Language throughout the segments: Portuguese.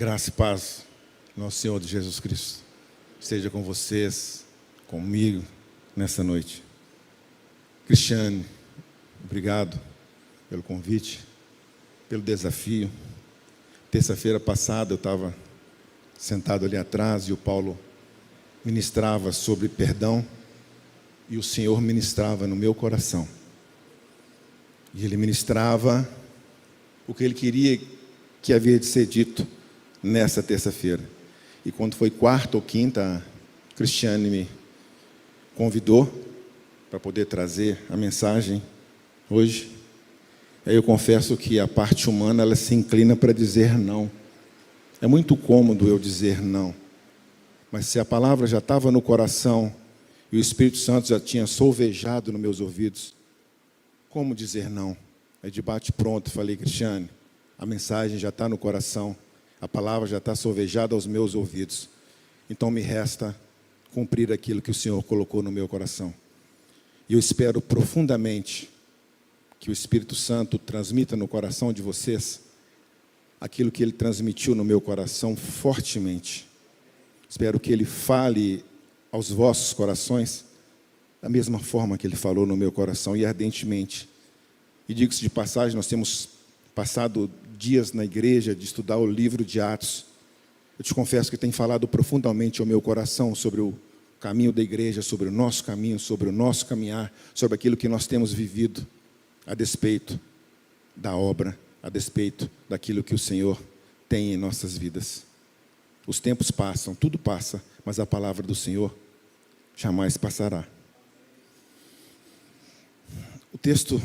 Graça e paz, nosso Senhor de Jesus Cristo, esteja com vocês, comigo, nessa noite. Cristiane, obrigado pelo convite, pelo desafio. Terça-feira passada eu estava sentado ali atrás e o Paulo ministrava sobre perdão e o Senhor ministrava no meu coração. E ele ministrava o que ele queria que havia de ser dito nessa terça-feira. E quando foi quarta ou quinta, a Cristiane me convidou para poder trazer a mensagem hoje. Aí eu confesso que a parte humana ela se inclina para dizer não. É muito cômodo eu dizer não. Mas se a palavra já estava no coração e o Espírito Santo já tinha solvejado nos meus ouvidos, como dizer não? É de bate pronto, falei, Cristiane, a mensagem já está no coração, a palavra já está solvejada aos meus ouvidos. Então me resta cumprir aquilo que o Senhor colocou no meu coração. E eu espero profundamente que o Espírito Santo transmita no coração de vocês aquilo que Ele transmitiu no meu coração fortemente. Espero que Ele fale aos vossos corações da mesma forma que Ele falou no meu coração e ardentemente. E digo-se de passagem, nós temos passado dias na igreja de estudar o livro de Atos. Eu te confesso que tem falado profundamente ao meu coração sobre o caminho da igreja, sobre o nosso caminho, sobre o nosso caminhar, sobre aquilo que nós temos vivido, a despeito da obra, a despeito daquilo que o Senhor tem em nossas vidas. Os tempos passam, tudo passa, mas a palavra do Senhor jamais passará. O texto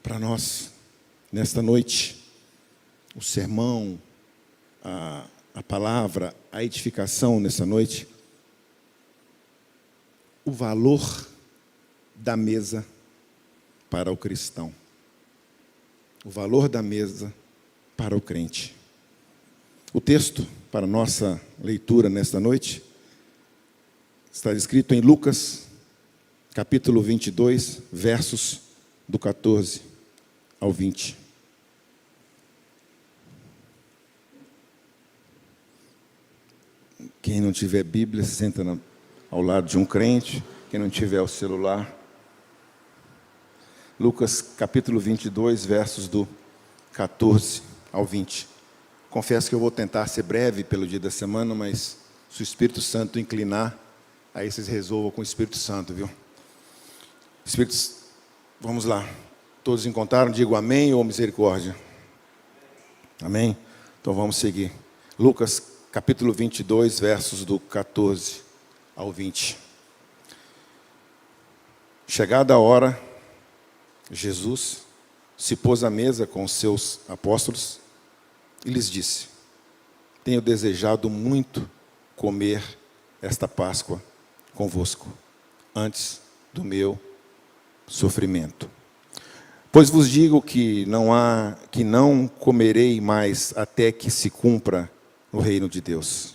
para nós, nesta noite, o sermão, a palavra, a edificação nessa noite, o valor da mesa para o cristão. O valor da mesa para o crente. O texto para nossa leitura nesta noite está escrito em Lucas, capítulo 22, versos do 14 ao 20. Quem não tiver Bíblia, senta ao lado de um crente. Quem não tiver o celular. Lucas, capítulo 22, versos do 14 ao 20. Confesso que eu vou tentar ser breve pelo dia da semana, mas se o Espírito Santo inclinar, aí vocês resolvam com o Espírito Santo, viu? Vamos lá. Todos encontraram? Digo amém ou misericórdia? Amém? Então vamos seguir. Lucas, capítulo 22, versos do 14 ao 20. Chegada a hora, Jesus se pôs à mesa com os seus apóstolos e lhes disse: tenho desejado muito comer esta Páscoa convosco, antes do meu sofrimento. Pois vos digo que não comerei mais até que se cumpra no reino de Deus.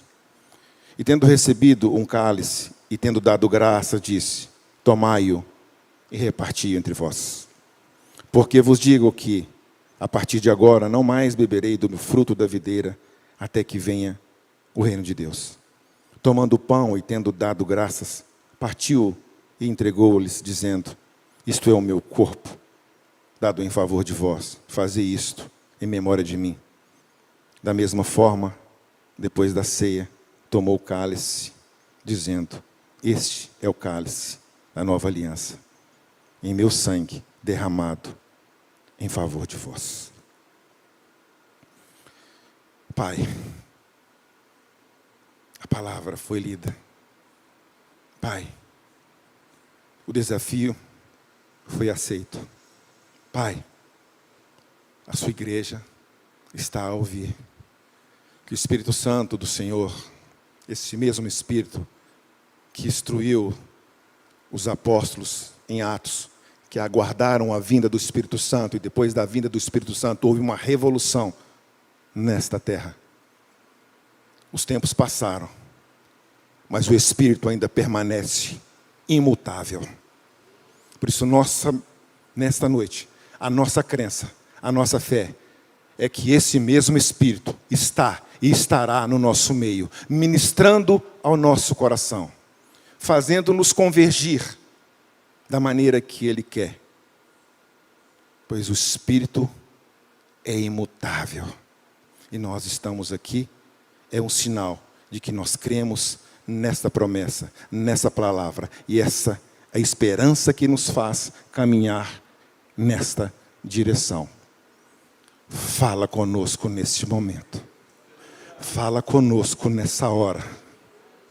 E tendo recebido um cálice e tendo dado graça, disse: tomai-o e reparti-o entre vós. Porque vos digo que, a partir de agora, não mais beberei do fruto da videira, até que venha o reino de Deus. Tomando o pão e tendo dado graças, partiu e entregou-lhes, dizendo: isto é o meu corpo, dado em favor de vós. Fazei isto em memória de mim. Da mesma forma, depois da ceia, tomou o cálice, dizendo: este é o cálice da nova aliança, em meu sangue derramado em favor de vós. Pai, a palavra foi lida. Pai, o desafio foi aceito. Pai, a sua igreja está a ouvir. Que o Espírito Santo do Senhor, esse mesmo Espírito que instruiu os apóstolos em Atos, que aguardaram a vinda do Espírito Santo, e depois da vinda do Espírito Santo houve uma revolução nesta terra. Os tempos passaram, mas o Espírito ainda permanece imutável. Por isso, nesta noite, a nossa crença, a nossa fé, é que esse mesmo Espírito está e estará no nosso meio, ministrando ao nosso coração, fazendo-nos convergir da maneira que Ele quer. Pois o Espírito é imutável. E nós estamos aqui, é um sinal de que nós cremos nesta promessa, nessa palavra. E essa é a esperança que nos faz caminhar nesta direção. Fala conosco neste momento. Fala conosco nessa hora.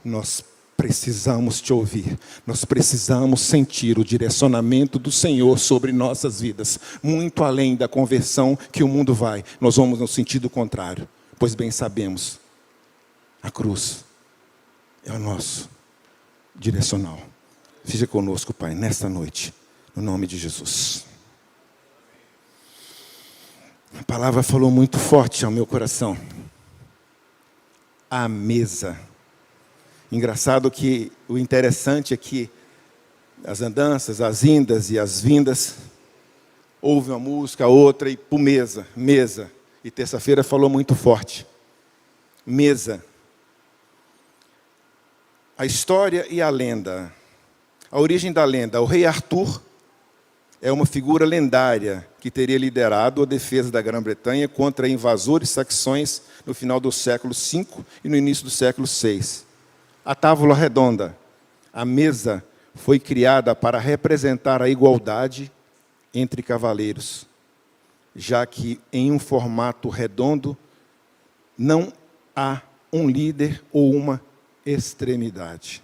Nós precisamos te ouvir. Nós precisamos sentir o direcionamento do Senhor sobre nossas vidas. Muito além da conversão que o mundo vai. Nós vamos no sentido contrário. Pois bem sabemos, a cruz é o nosso direcional. Seja conosco, Pai, nesta noite. No nome de Jesus. A palavra falou muito forte ao meu coração. A mesa. Engraçado que o interessante é que as andanças, as indas e as vindas, houve uma música, outra e por mesa. E terça-feira falou muito forte. Mesa. A história e a lenda. A origem da lenda. O rei Arthur é uma figura lendária que teria liderado a defesa da Grã-Bretanha contra invasores saxões no final do século V e no início do século VI. A tábua redonda, a mesa, foi criada para representar a igualdade entre cavaleiros, já que em um formato redondo não há um líder ou uma extremidade.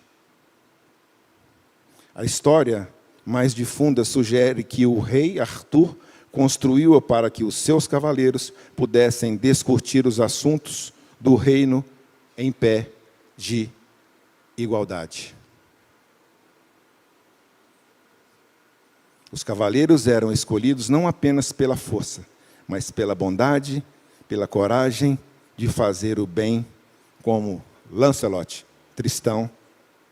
A história mais difunda sugere que o rei Arthur construiu-a para que os seus cavaleiros pudessem discutir os assuntos do reino em pé de igualdade. Os cavaleiros eram escolhidos não apenas pela força, mas pela bondade, pela coragem de fazer o bem, como Lancelot, Tristão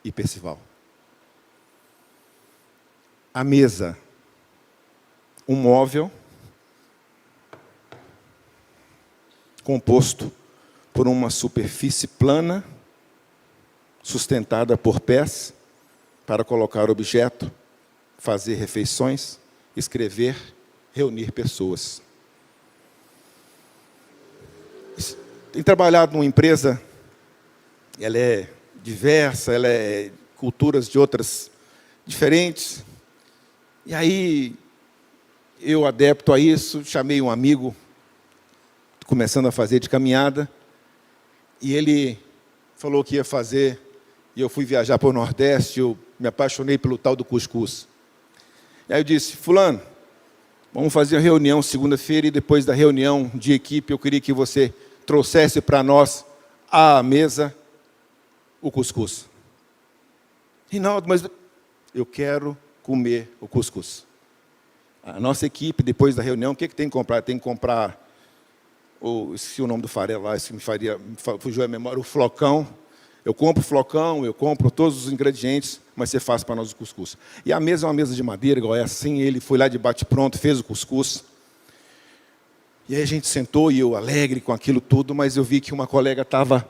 e Percival. A mesa, um móvel composto por uma superfície plana, sustentada por pés, para colocar objeto, fazer refeições, escrever, reunir pessoas. Tenho trabalhado numa empresa, ela é diversa, ela é culturas de outras diferentes. E aí, eu adepto a isso, chamei um amigo, começando a fazer de caminhada, e ele falou que ia fazer, e eu fui viajar para o Nordeste, eu me apaixonei pelo tal do cuscuz. E aí eu disse, fulano, vamos fazer uma reunião segunda-feira, e depois da reunião de equipe, eu queria que você trouxesse para nós à mesa o cuscuz. Rinaldo, mas eu quero comer o cuscuz. A nossa equipe, depois da reunião, o que tem que comprar? Tem que comprar, esqueci o nome do farelo lá, isso fugiu a memória, o flocão. Eu compro o flocão, eu compro todos os ingredientes, mas você faz para nós o cuscuz. E a mesa é uma mesa de madeira, igual é assim, ele foi lá de bate-pronto, fez o cuscuz. E aí a gente sentou, e eu alegre com aquilo tudo, mas eu vi que uma colega estava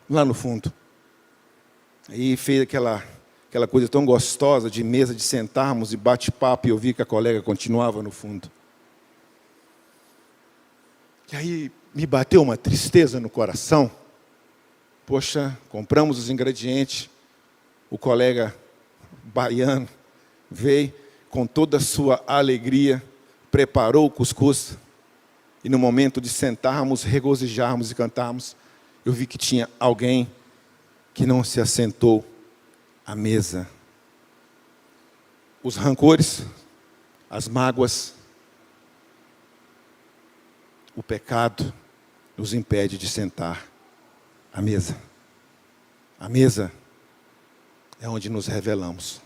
lá no fundo. Aí fez aquela coisa tão gostosa de mesa, de sentarmos e bate-papo, e eu vi que a colega continuava no fundo. E aí me bateu uma tristeza no coração. Poxa, compramos os ingredientes, o colega baiano veio com toda a sua alegria, preparou o cuscuz, e no momento de sentarmos, regozijarmos e cantarmos, eu vi que tinha alguém que não se assentou à mesa. Os rancores, as mágoas, o pecado nos impede de sentar à mesa. A mesa é onde nos revelamos.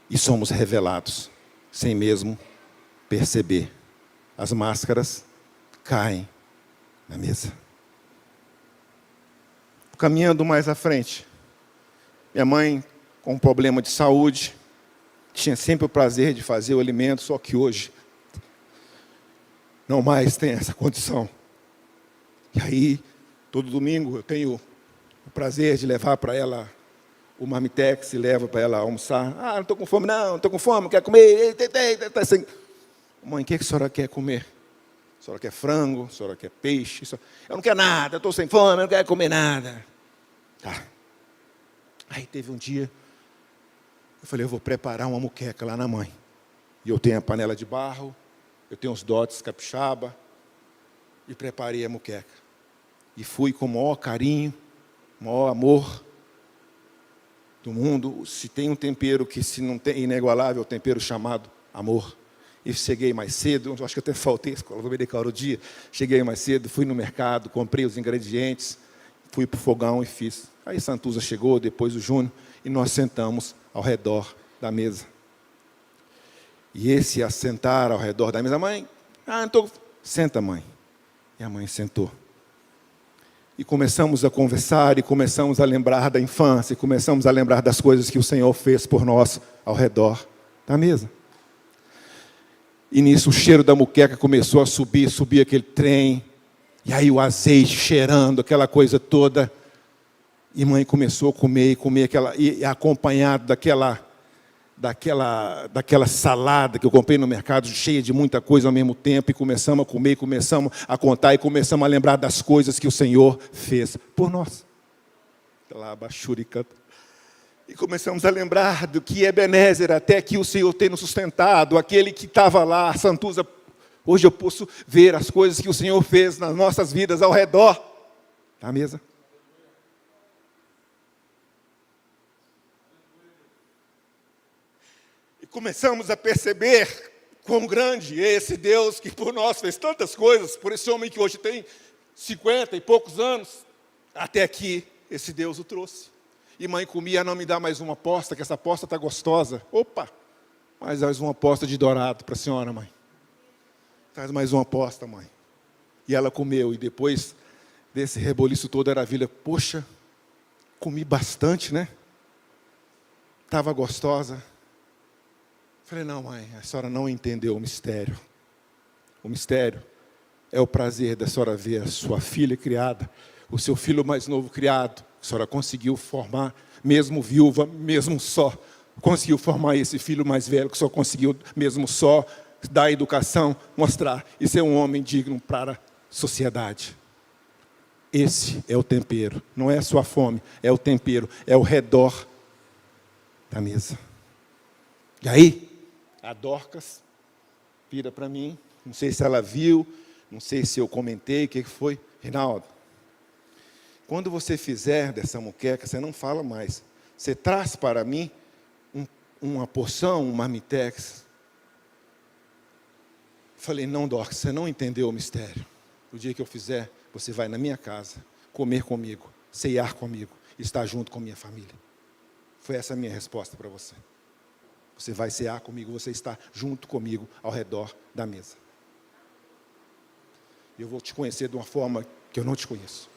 E somos revelados, sem mesmo perceber. As máscaras caem na mesa. Caminhando mais à frente, minha mãe, com um problema de saúde, tinha sempre o prazer de fazer o alimento, só que hoje não mais tem essa condição. E aí Todo domingo eu tenho o prazer de levar para ela o marmitex e levo para ela almoçar. Ah, não estou com fome, não estou com fome, quer comer. Mãe, o que a senhora quer comer? A senhora quer frango? A senhora quer peixe? Eu não quero nada, estou sem fome, eu não quero comer nada. Tá. Aí teve um dia, eu falei, eu vou preparar uma moqueca lá na mãe. E eu tenho a panela de barro, eu tenho os dotes capixaba, e preparei a moqueca. E fui com o maior carinho, o maior amor do mundo. Se tem um tempero que se não tem inigualável, é o tempero chamado amor. E cheguei mais cedo, acho que até faltei, vou me dedicar o dia. Cheguei mais cedo, fui no mercado, comprei os ingredientes, fui para o fogão e fiz. Aí Santuza chegou, depois o Júnior, e nós sentamos ao redor da mesa. E esse assentar ao redor da mesa, mãe, não estou... Senta, mãe. E a mãe sentou. E começamos a conversar, e começamos a lembrar da infância, e começamos a lembrar das coisas que o Senhor fez por nós ao redor da mesa. E nisso o cheiro da moqueca começou a subir aquele trem, e aí o azeite cheirando, aquela coisa toda. E mãe começou a comer aquela, e acompanhado daquela salada que eu comprei no mercado, cheia de muita coisa ao mesmo tempo, e começamos a comer, começamos a contar, e começamos a lembrar das coisas que o Senhor fez por nós. E começamos a lembrar do que Ebenezer, até que o Senhor tem nos sustentado, aquele que estava lá, Santuza. Hoje eu posso ver as coisas que o Senhor fez nas nossas vidas ao redor da mesa. E começamos a perceber quão grande é esse Deus que por nós fez tantas coisas, por esse homem que hoje tem 50 e poucos anos, até aqui esse Deus o trouxe. E mãe comia, não me dá mais uma posta, que essa posta está gostosa. Opa, mais uma posta de dourado para a senhora, mãe. Traz mais uma posta, mãe. E ela comeu, e depois desse reboliço todo era a vida. Poxa, comi bastante, né? Estava gostosa. Falei, não, mãe, a senhora não entendeu o mistério. O mistério é o prazer da senhora ver a sua filha criada, o seu filho mais novo criado. A senhora conseguiu formar, mesmo viúva, mesmo só, conseguiu formar esse filho mais velho, que só conseguiu, mesmo só, dar educação, mostrar e ser um homem digno para a sociedade. Esse é o tempero, não é a sua fome, é o tempero, é o redor da mesa. E aí, a Dorcas vira para mim, não sei se ela viu, não sei se eu comentei, o que foi, Reinaldo, quando você fizer dessa moqueca, você não fala mais. Você traz para mim uma porção, um marmitex. Falei, não, Dorcas, você não entendeu o mistério. O dia que eu fizer, você vai na minha casa, comer comigo, ceiar comigo, estar junto com minha família. Foi essa a minha resposta para você. Você vai cear comigo, você está junto comigo ao redor da mesa. Eu vou te conhecer de uma forma que eu não te conheço.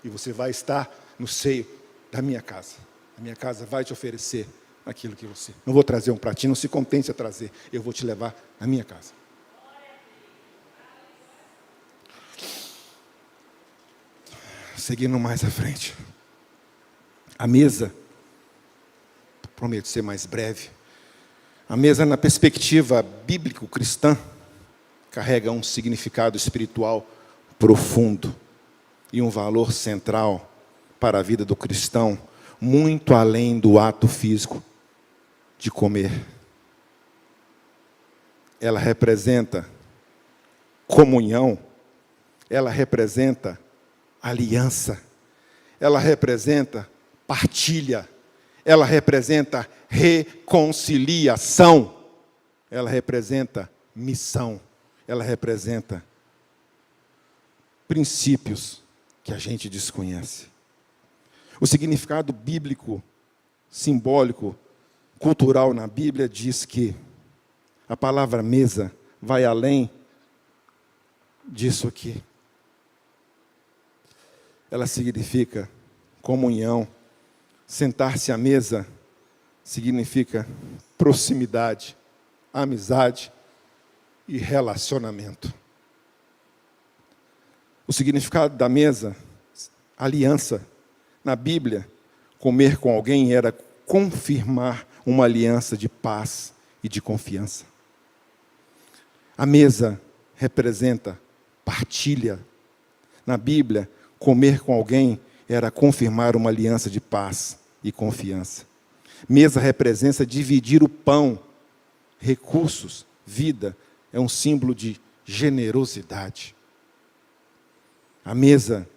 E você vai estar no seio da minha casa. A minha casa vai te oferecer aquilo que você... Não vou trazer um pratinho, não se contente a trazer. Eu vou te levar à minha casa. Seguindo mais à frente. A mesa, prometo ser mais breve. A mesa, na perspectiva bíblico-cristã, carrega um significado espiritual profundo e um valor central para a vida do cristão, muito além do ato físico de comer. Ela representa comunhão, ela representa aliança, ela representa partilha, ela representa reconciliação, ela representa missão, ela representa princípios que a gente desconhece. O significado bíblico, simbólico, cultural na Bíblia diz que a palavra mesa vai além disso aqui. Ela significa comunhão. Sentar-se à mesa significa proximidade, amizade e relacionamento. O significado da mesa aliança. Na Bíblia, comer com alguém era confirmar uma aliança de paz e de confiança. A mesa representa partilha. Na Bíblia, comer com alguém era confirmar uma aliança de paz e confiança. Mesa representa dividir o pão, recursos, vida. É um símbolo de generosidade. A mesa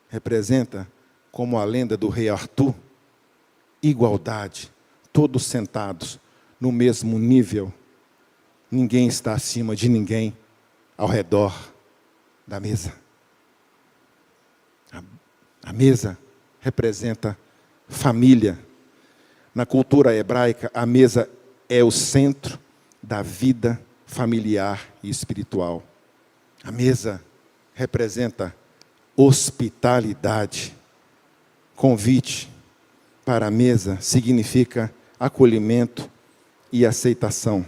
representa, como a lenda do rei Arthur, igualdade. Todos sentados no mesmo nível. Ninguém está acima de ninguém ao redor da mesa. A mesa representa família. Na cultura hebraica, a mesa é o centro da vida familiar e espiritual. A mesa representa hospitalidade. Convite para a mesa significa acolhimento e aceitação.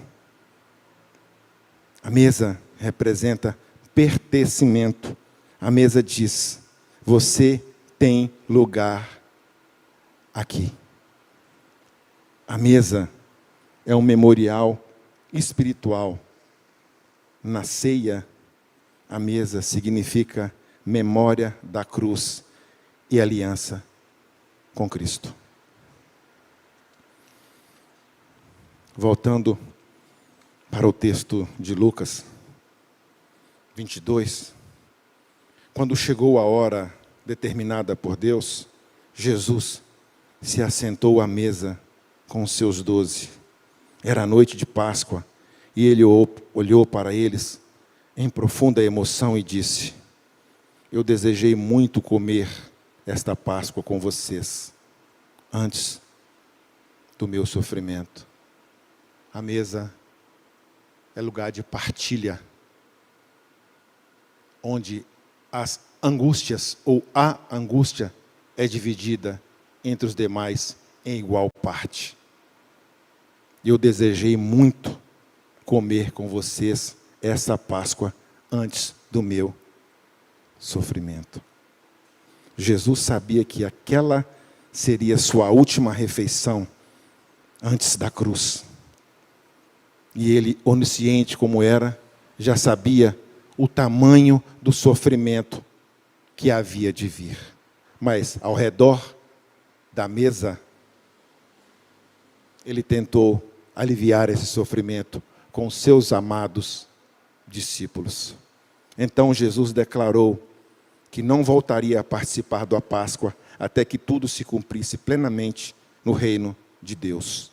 A mesa representa pertencimento. A mesa diz: você tem lugar aqui. A mesa é um memorial espiritual. Na ceia, a mesa significa memória da cruz e aliança com Cristo. Voltando para o texto de Lucas 22, quando chegou a hora determinada por Deus, Jesus se assentou à mesa com os seus 12. Era a noite de Páscoa, e ele olhou para eles em profunda emoção e disse: eu desejei muito comer esta Páscoa com vocês, antes do meu sofrimento. A mesa é lugar de partilha, onde as angústias ou a angústia é dividida entre os demais em igual parte. Eu desejei muito comer com vocês essa Páscoa antes do meu sofrimento. Jesus sabia que aquela seria sua última refeição antes da cruz. E ele, onisciente como era, já sabia o tamanho do sofrimento que havia de vir. Mas, ao redor da mesa, ele tentou aliviar esse sofrimento com seus amados discípulos. Então Jesus declarou que não voltaria a participar da Páscoa até que tudo se cumprisse plenamente no reino de Deus.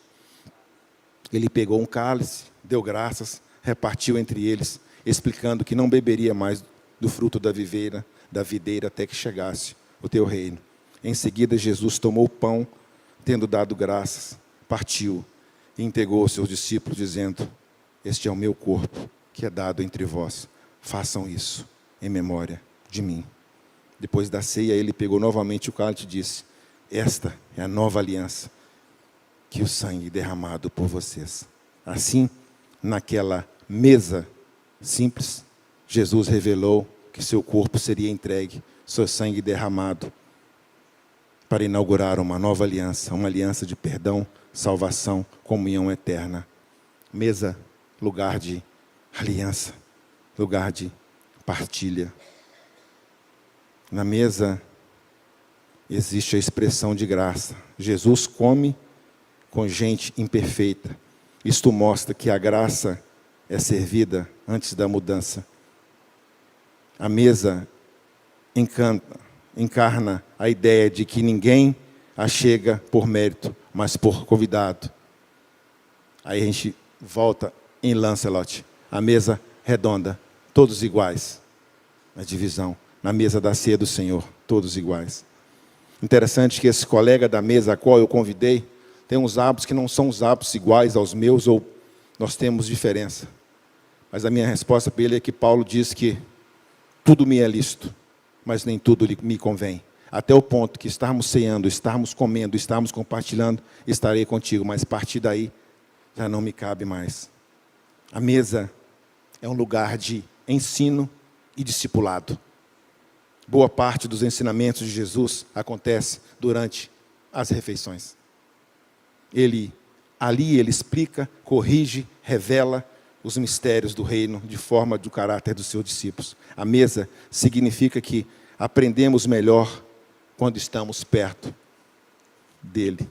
Ele pegou um cálice, deu graças, repartiu entre eles, explicando que não beberia mais do fruto da videira até que chegasse o teu reino. Em seguida, Jesus tomou o pão, tendo dado graças, partiu e entregou aos seus discípulos, dizendo: este é o meu corpo, que é dado entre vós. Façam isso em memória de mim. Depois da ceia, ele pegou novamente o cálice e disse: esta é a nova aliança, que o sangue derramado por vocês. Assim, naquela mesa simples, Jesus revelou que seu corpo seria entregue, seu sangue derramado, para inaugurar uma nova aliança, uma aliança de perdão, salvação, comunhão eterna. Mesa, lugar de aliança, lugar de partilha. Na mesa existe a expressão de graça. Jesus come com gente imperfeita. Isto mostra que a graça é servida antes da mudança. A mesa encarna a ideia de que ninguém a chega por mérito, mas por convidado. Aí a gente volta em Lancelot. A mesa redonda, todos iguais. A divisão. Na mesa da ceia do Senhor, todos iguais. Interessante que esse colega da mesa a qual eu convidei, tem uns hábitos que não são os hábitos iguais aos meus, ou nós temos diferença. Mas a minha resposta para ele é que Paulo diz que tudo me é lícito, mas nem tudo me convém. Até o ponto que estarmos ceando, estarmos comendo, estarmos compartilhando, estarei contigo, mas a partir daí já não me cabe mais. A mesa é um lugar de ensino e discipulado. Boa parte dos ensinamentos de Jesus acontece durante as refeições. Ali ele explica, corrige, revela os mistérios do reino de forma do caráter dos seus discípulos. A mesa significa que aprendemos melhor quando estamos perto dele.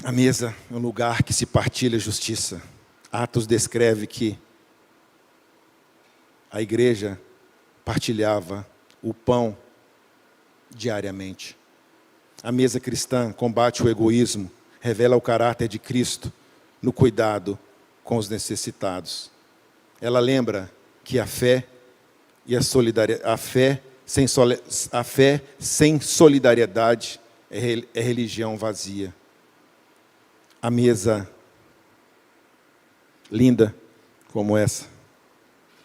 A mesa é um lugar que se partilha justiça. Atos descreve que a igreja partilhava o pão diariamente. A mesa cristã combate o egoísmo, revela o caráter de Cristo no cuidado com os necessitados. Ela lembra que a fé sem solidariedade é religião vazia. A mesa linda como essa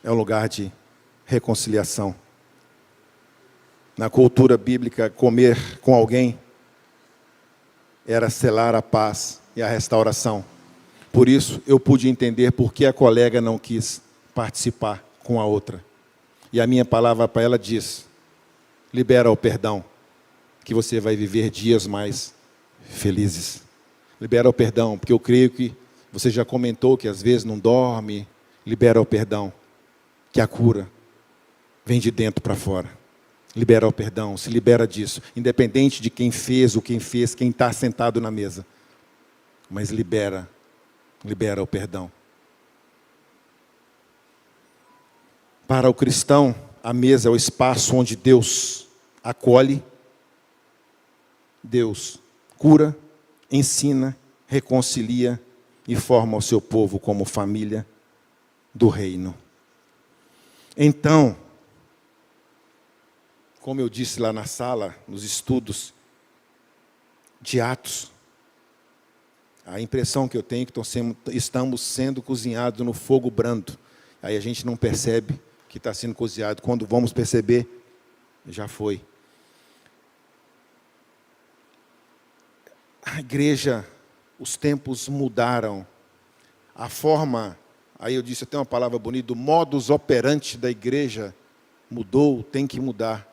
é um lugar de reconciliação. Na cultura bíblica, comer com alguém era selar a paz e a restauração. Por isso, eu pude entender por que a colega não quis participar com a outra. E a minha palavra para ela diz: libera o perdão, que você vai viver dias mais felizes. Libera o perdão, porque eu creio que você já comentou que às vezes não dorme. Libera o perdão, que a cura vem de dentro para fora. Libera o perdão, se libera disso, independente de quem fez, quem está sentado na mesa. Mas libera o perdão. Para o cristão, a mesa é o espaço onde Deus acolhe, Deus cura, ensina, reconcilia e forma o seu povo como família do reino. Então, como eu disse lá na sala, nos estudos de Atos, a impressão que eu tenho é que estamos sendo cozinhados no fogo brando. Aí a gente não percebe que está sendo cozinhado. Quando vamos perceber, já foi. A igreja, os tempos mudaram. A forma, aí eu disse até uma palavra bonita, o modus operandi da igreja mudou, tem que mudar.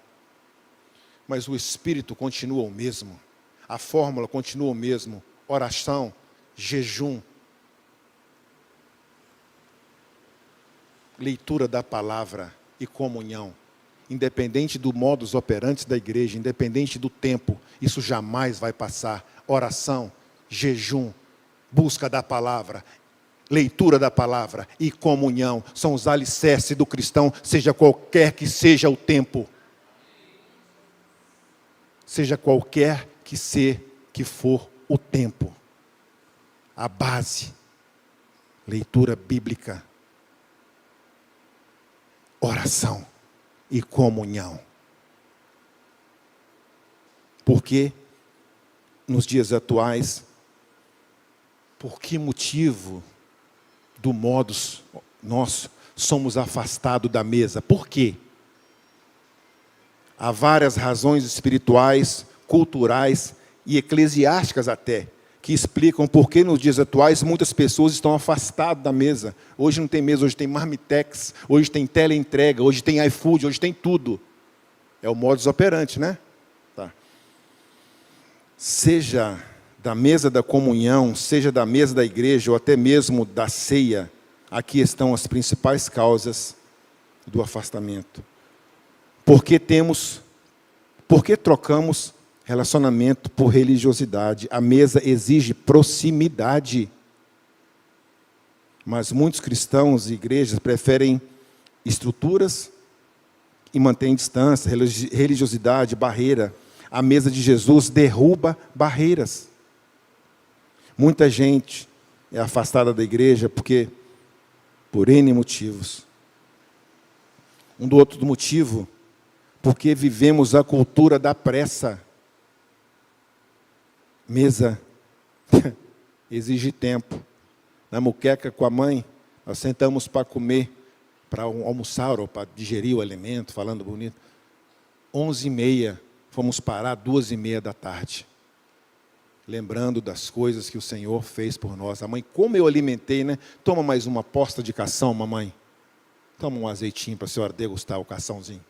Mas o espírito continua o mesmo. A fórmula continua o mesmo. Oração, jejum, leitura da palavra e comunhão. Independente do modus operandi da igreja, independente do tempo, isso jamais vai passar. Oração, jejum, busca da palavra, leitura da palavra e comunhão são os alicerces do cristão, seja qualquer que seja o tempo. Seja qualquer que for o tempo. A base, leitura bíblica, oração e comunhão. Porque nos dias atuais, por que motivo do modus nosso somos afastados da mesa? Por quê? Há várias razões espirituais, culturais e eclesiásticas até, que explicam por que nos dias atuais muitas pessoas estão afastadas da mesa. Hoje não tem mesa, hoje tem marmitex, hoje tem teleentrega, hoje tem iFood, hoje tem tudo. É o modus operandi, né? Tá. Seja da mesa da comunhão, seja da mesa da igreja, ou até mesmo da ceia, aqui estão as principais causas do afastamento. Por que trocamos relacionamento por religiosidade? A mesa exige proximidade. Mas muitos cristãos e igrejas preferem estruturas e mantêm distância, religiosidade, barreira. A mesa de Jesus derruba barreiras. Muita gente é afastada da igreja por N motivos. Um do outro motivo, porque vivemos a cultura da pressa. Mesa exige tempo. Na muqueca com a mãe, nós sentamos para comer, para almoçar ou para digerir o alimento, falando bonito. 11h30, fomos parar 2h30 da tarde. lembrando das coisas que o Senhor fez por nós. A mãe, como eu alimentei, né? Toma mais uma posta de cação, mamãe. Toma um azeitinho para a senhora degustar o caçãozinho.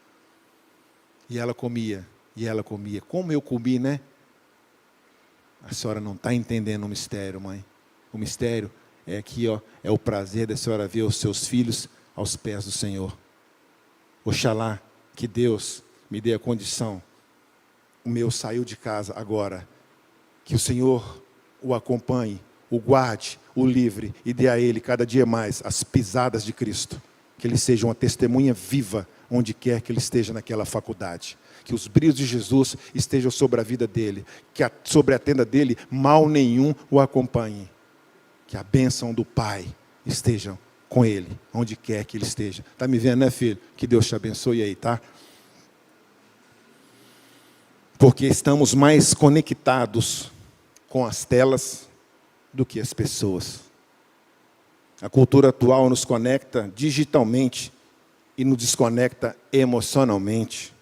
E ela comia, e ela comia. Como eu comi, né? A senhora não está entendendo o mistério, mãe. O mistério é aqui, ó, é o prazer da senhora ver os seus filhos aos pés do Senhor. Oxalá que Deus me dê a condição. O meu saiu de casa agora. Que o Senhor o acompanhe, o guarde, o livre e dê a ele cada dia mais as pisadas de Cristo. Que ele seja uma testemunha viva onde quer que ele esteja naquela faculdade. Que os brilhos de Jesus estejam sobre a vida dele. Que sobre a tenda dele mal nenhum o acompanhe. Que a bênção do Pai esteja com ele, onde quer que ele esteja. Está me vendo, né, filho? Que Deus te abençoe aí, tá? Porque estamos mais conectados com as telas do que as pessoas. A cultura atual nos conecta digitalmente e nos desconecta emocionalmente.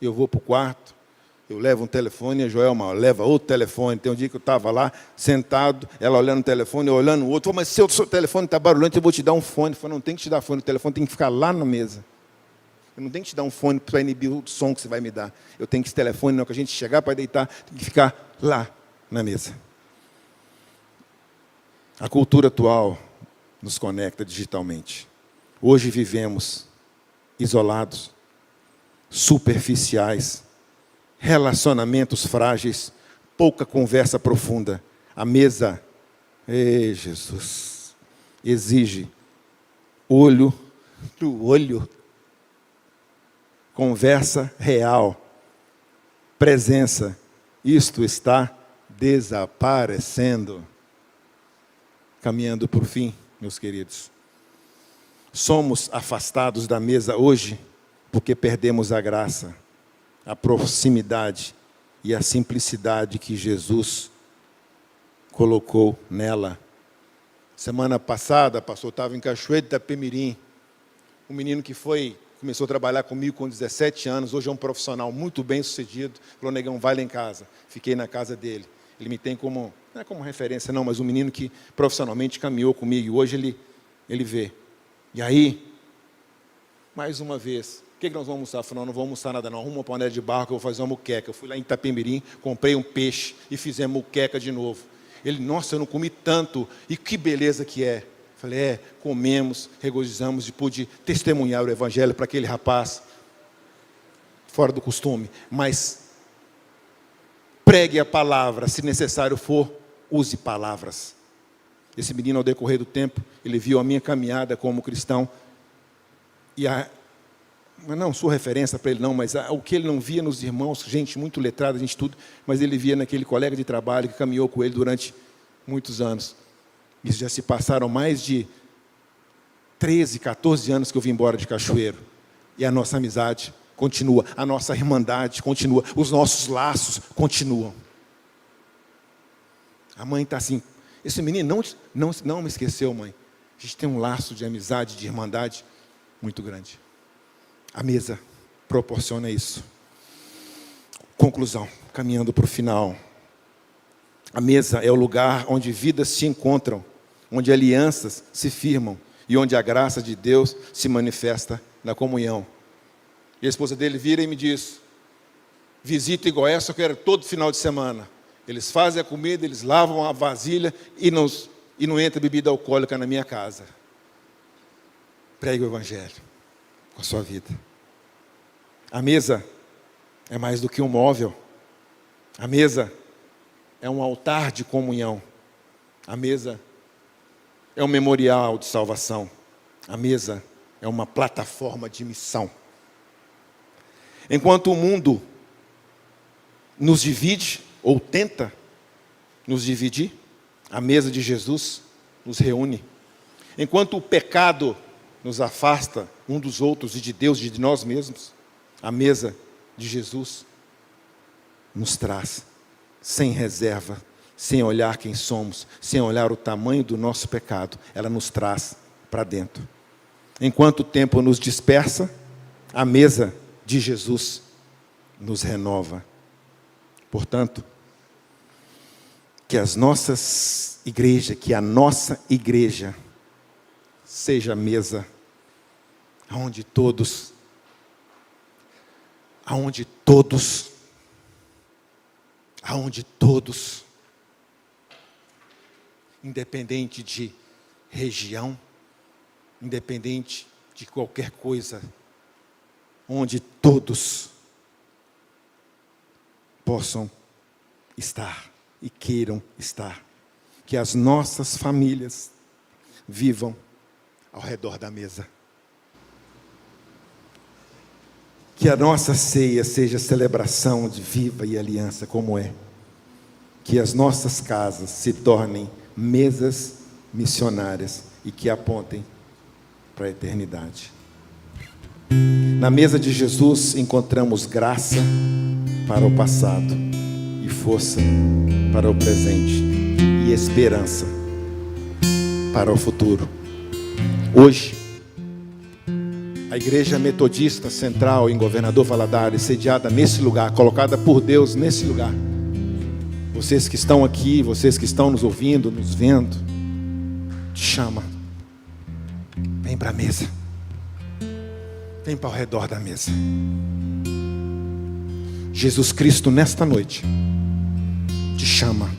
Eu vou para o quarto, eu levo um telefone, a Joelma leva outro telefone. Tem um dia que eu estava lá, sentado, ela olhando o telefone, eu olhando o outro. Mas se o seu telefone está barulhento, eu vou te dar um fone. Eu falei, não tem que te dar fone, o telefone tem que ficar lá na mesa. Eu não tenho que te dar um fone para inibir o som que você vai me dar. Eu tenho que esse telefone, não, que a gente chegar para deitar, tem que ficar lá na mesa. A cultura atual nos conecta digitalmente. Hoje vivemos isolados, superficiais, relacionamentos frágeis, pouca conversa profunda. A mesa, Jesus, exige olho no olho, conversa real, presença. Isto está desaparecendo. Caminhando para o fim, meus queridos. Somos afastados da mesa hoje porque perdemos a graça, a proximidade e a simplicidade que Jesus colocou nela. Semana passada, pastor, estava em Cachoeiro de Itapemirim. Um menino que começou a trabalhar comigo com 17 anos, hoje é um profissional muito bem sucedido. Falou, negão, vai lá em casa. Fiquei na casa dele. Ele me tem como, não é como referência não, mas um menino que profissionalmente caminhou comigo. E hoje ele vê. E aí, mais uma vez, o que nós vamos almoçar? Falou, não vou almoçar nada não, arruma uma panela de barro que eu vou fazer uma muqueca. Eu fui lá em Itapemirim, comprei um peixe e fizemos muqueca de novo. Ele, nossa, eu não comi tanto, e que beleza que é. Falei, comemos, regozijamos e pude testemunhar o evangelho para aquele rapaz, fora do costume, mas pregue a palavra, se necessário for, use palavras. Esse menino, ao decorrer do tempo, ele viu a minha caminhada como cristão, mas não sou referência para ele não, mas o que ele não via nos irmãos, gente muito letrada, gente tudo, mas ele via naquele colega de trabalho que caminhou com ele durante muitos anos. Isso já se passaram mais de 13, 14 anos que eu vim embora de Cachoeiro. E a nossa amizade continua, a nossa irmandade continua, os nossos laços continuam. A mãe está assim, esse menino não me esqueceu, mãe. A gente tem um laço de amizade, de irmandade muito grande. A mesa proporciona isso. Conclusão, caminhando para o final. A mesa é o lugar onde vidas se encontram, onde alianças se firmam e onde a graça de Deus se manifesta na comunhão. E a esposa dele vira e me diz, visita igual essa, eu quero todo final de semana. Eles fazem a comida, eles lavam a vasilha e não entra bebida alcoólica na minha casa. Pregue o evangelho com a sua vida. A mesa é mais do que um móvel. A mesa é um altar de comunhão. A mesa é um memorial de salvação. A mesa é uma plataforma de missão. Enquanto o mundo nos divide, ou tenta nos dividir, a mesa de Jesus nos reúne. Enquanto o pecado nos afasta um dos outros e de Deus e de nós mesmos, a mesa de Jesus nos traz, sem reserva, sem olhar quem somos, sem olhar o tamanho do nosso pecado, ela nos traz para dentro. Enquanto o tempo nos dispersa, a mesa de Jesus nos renova. Portanto, Que as nossas igrejas, que a nossa igreja seja a mesa onde todos, independente de região, independente de qualquer coisa, onde todos possam estar e queiram estar. Que as nossas famílias vivam ao redor da mesa. Que a nossa ceia seja celebração de vida e aliança, como é. Que as nossas casas se tornem mesas missionárias e que apontem para a eternidade. Na mesa de Jesus encontramos graça para o passado e força para o presente e esperança para o futuro. Hoje, a Igreja Metodista Central em Governador Valadares, sediada nesse lugar, colocada por Deus nesse lugar. Vocês que estão aqui, vocês que estão nos ouvindo, nos vendo, te chama. Vem para a mesa. Vem para o redor da mesa. Jesus Cristo, nesta noite, te chama.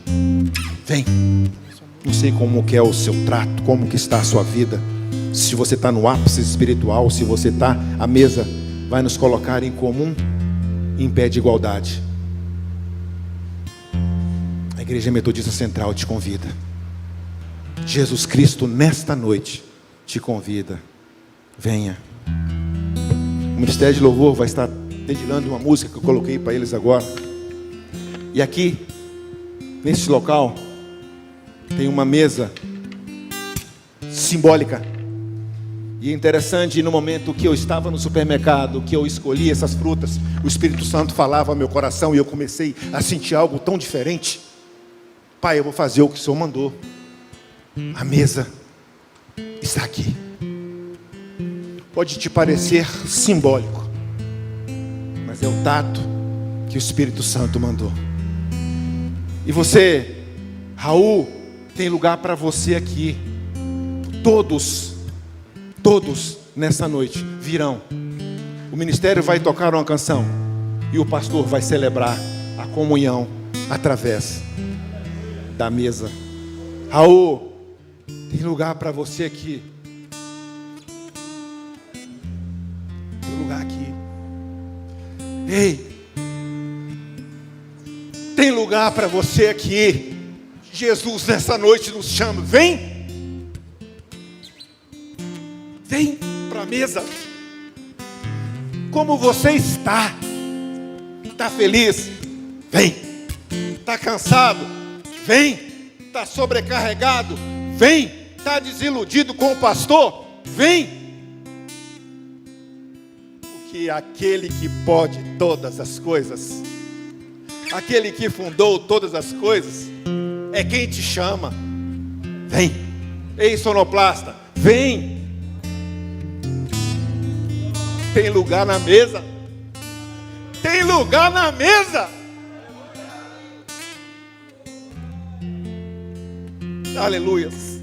Vem. Não sei como que é o seu trato, como que está a sua vida. Se você está no ápice espiritual, se você está, a mesa vai nos colocar em comum, em pé de igualdade. A Igreja Metodista Central te convida. Jesus Cristo, nesta noite, te convida. Venha. O Ministério de Louvor vai estar dedilhando uma música que eu coloquei para eles agora. E aqui, nesse local, tem uma mesa simbólica. E é interessante, no momento que eu estava no supermercado, que eu escolhi essas frutas, o Espírito Santo falava ao meu coração e eu comecei a sentir algo tão diferente. Pai, eu vou fazer o que o Senhor mandou. A mesa está aqui. Pode te parecer simbólico, mas é o tato que o Espírito Santo mandou. E você, Raul, tem lugar para você aqui. Todos nessa noite virão. O ministério vai tocar uma canção e o pastor vai celebrar a comunhão através da mesa. Raul, tem lugar para você aqui. Tem lugar aqui. Ei, tem lugar para você aqui. Jesus nessa noite nos chama. Vem. Vem para a mesa. Como você está? Está feliz? Vem. Está cansado? Vem. Está sobrecarregado? Vem. Está desiludido com o pastor? Vem. Porque aquele que pode todas as coisas, aquele que fundou todas as coisas, é quem te chama. Vem. Ei, sonoplasta, vem. Tem lugar na mesa. Tem lugar na mesa. Aleluias.